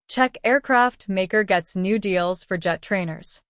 Czech aircraft maker gets new deals for jet trainers.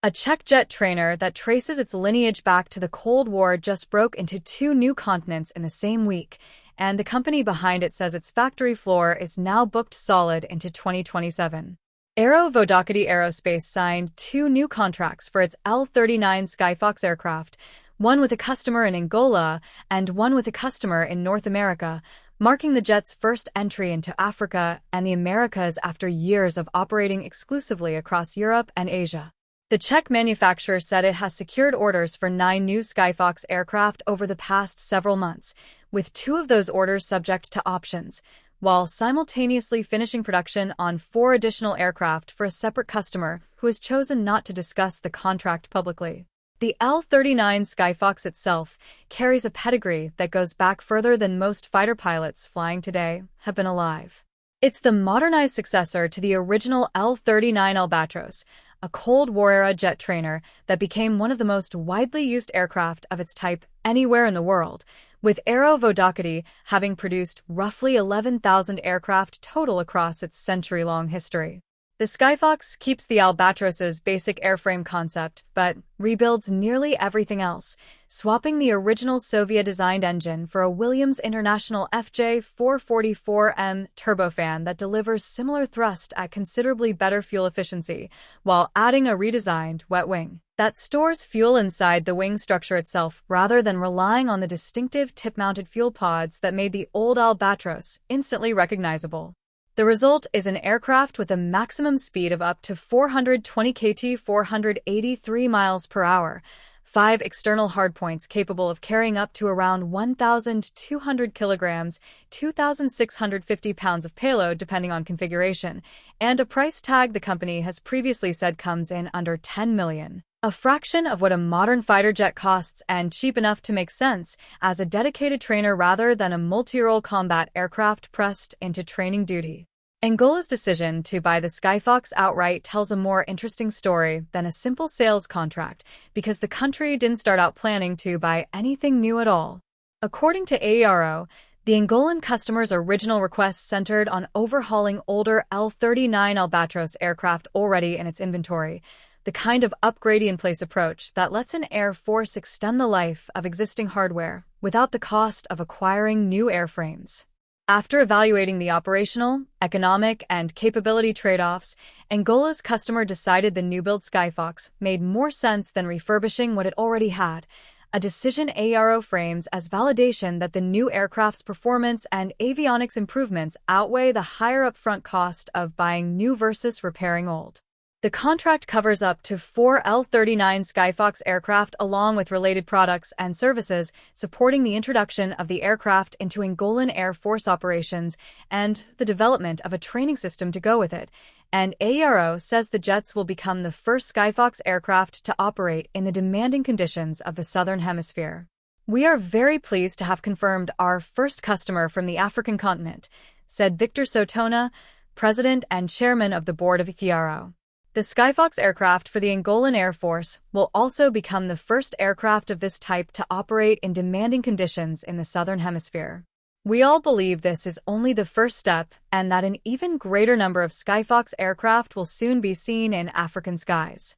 A Czech jet trainer that traces its lineage back to the Cold War just broke into 2 new continents in the same week, and the company behind it says its factory floor is now booked solid into 2027. AERO Vodochody Aerospace signed 2 new contracts for its L-39 Skyfox aircraft, one with a customer in Angola and one with a customer in North America, marking the jet's first entry into Africa and the Americas after years of operating exclusively across Europe and Asia. The Czech manufacturer said it has secured orders for 9 new Skyfox aircraft over the past several months, with 2 of those orders subject to options, while simultaneously finishing production on 4 additional aircraft for a separate customer who has chosen not to discuss the contract publicly. The L-39 Skyfox itself carries a pedigree that goes back further than most fighter pilots flying today have been alive. It's the modernized successor to the original L-39 Albatros, a Cold War-era jet trainer that became one of the most widely used aircraft of its type anywhere in the world, with AERO Vodochody having produced roughly 11,000 aircraft total across its century-long history. The Skyfox keeps the Albatros's basic airframe concept, but rebuilds nearly everything else, swapping the original Soviet-designed engine for a Williams International FJ444M turbofan that delivers similar thrust at considerably better fuel efficiency, while adding a redesigned wet wing that stores fuel inside the wing structure itself rather than relying on the distinctive tip-mounted fuel pods that made the old Albatros instantly recognizable. The result is an aircraft with a maximum speed of up to 420 km, 483 miles per hour, 5 external hardpoints capable of carrying up to around 1,200 kilograms, 2,650 pounds of payload depending on configuration, and a price tag the company has previously said comes in under $10 million. A fraction of what a modern fighter jet costs and cheap enough to make sense as a dedicated trainer rather than a multi-role combat aircraft pressed into training duty. Angola's decision to buy the Skyfox outright tells a more interesting story than a simple sales contract because the country didn't start out planning to buy anything new at all. According to AERO, the Angolan customer's original request centered on overhauling older L-39 Albatros aircraft already in its inventory, the kind of upgrade-in-place approach that lets an air force extend the life of existing hardware without the cost of acquiring new airframes. After evaluating the operational, economic, and capability trade-offs, Angola's customer decided the new-build Skyfox made more sense than refurbishing what it already had, a decision AERO frames as validation that the new aircraft's performance and avionics improvements outweigh the higher upfront cost of buying new versus repairing old. The contract covers up to 4 L-39 Skyfox aircraft along with related products and services, supporting the introduction of the aircraft into Angolan Air Force operations and the development of a training system to go with it. And AERO says the jets will become the first Skyfox aircraft to operate in the demanding conditions of the Southern Hemisphere. "We are very pleased to have confirmed our first customer from the African continent," said Victor Sotona, president and chairman of the board of AERO. The Skyfox aircraft for the Angolan Air Force will also become the first aircraft of this type to operate in demanding conditions in the Southern Hemisphere. "We all believe this is only the first step and that an even greater number of Skyfox aircraft will soon be seen in African skies."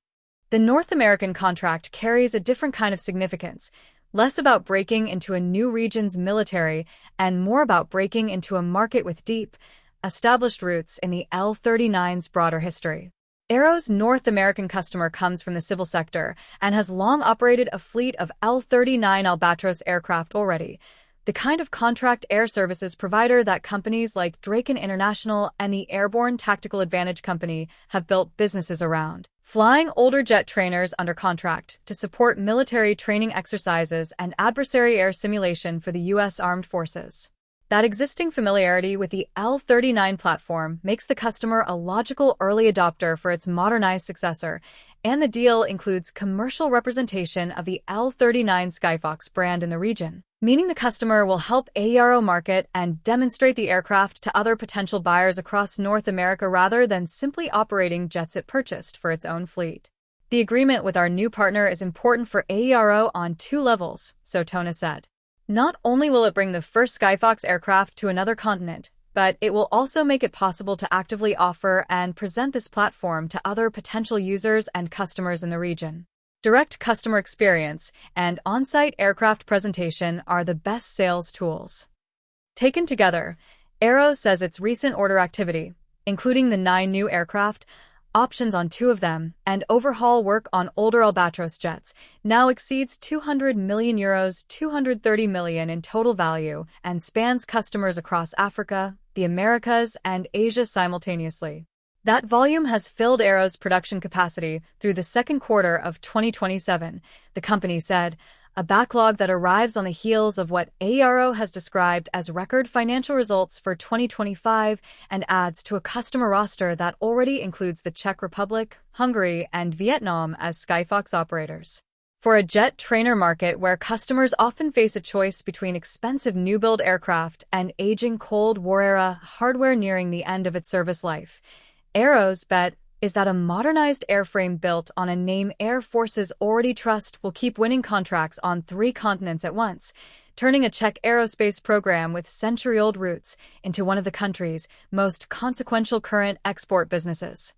The North American contract carries a different kind of significance, less about breaking into a new region's military and more about breaking into a market with deep, established roots in the L-39's broader history. AERO's North American customer comes from the civil sector and has long operated a fleet of L-39 Albatros aircraft already, the kind of contract air services provider that companies like Draken International and the Airborne Tactical Advantage Company have built businesses around, flying older jet trainers under contract to support military training exercises and adversary air simulation for the U.S. Armed Forces. That existing familiarity with the L-39 platform makes the customer a logical early adopter for its modernized successor, and the deal includes commercial representation of the L-39 Skyfox brand in the region, meaning the customer will help AERO market and demonstrate the aircraft to other potential buyers across North America rather than simply operating jets it purchased for its own fleet. "The agreement with our new partner is important for AERO on 2 levels, Sotona said. Not only will it bring the first Skyfox aircraft to another continent, but it will also make it possible to actively offer and present this platform to other potential users and customers in the region. Direct customer experience and on-site aircraft presentation are the best sales tools. Taken together, AERO says its recent order activity, including the 9 new aircraft, options on 2 of them, and overhaul work on older Albatros jets, now exceeds €200 million, €230 million in total value, and spans customers across Africa, the Americas, and Asia simultaneously. That volume has filled AERO's production capacity through the second quarter of 2027, the company said, a backlog that arrives on the heels of what AERO has described as record financial results for 2025 and adds to a customer roster that already includes the Czech Republic, Hungary, and Vietnam as Skyfox operators. For a jet trainer market where customers often face a choice between expensive new-build aircraft and aging Cold War-era hardware nearing the end of its service life, AERO's bet is that a modernized airframe built on a name Air Forces already trust will keep winning contracts on 3 continents at once, turning a Czech aerospace program with century-old roots into one of the country's most consequential current export businesses.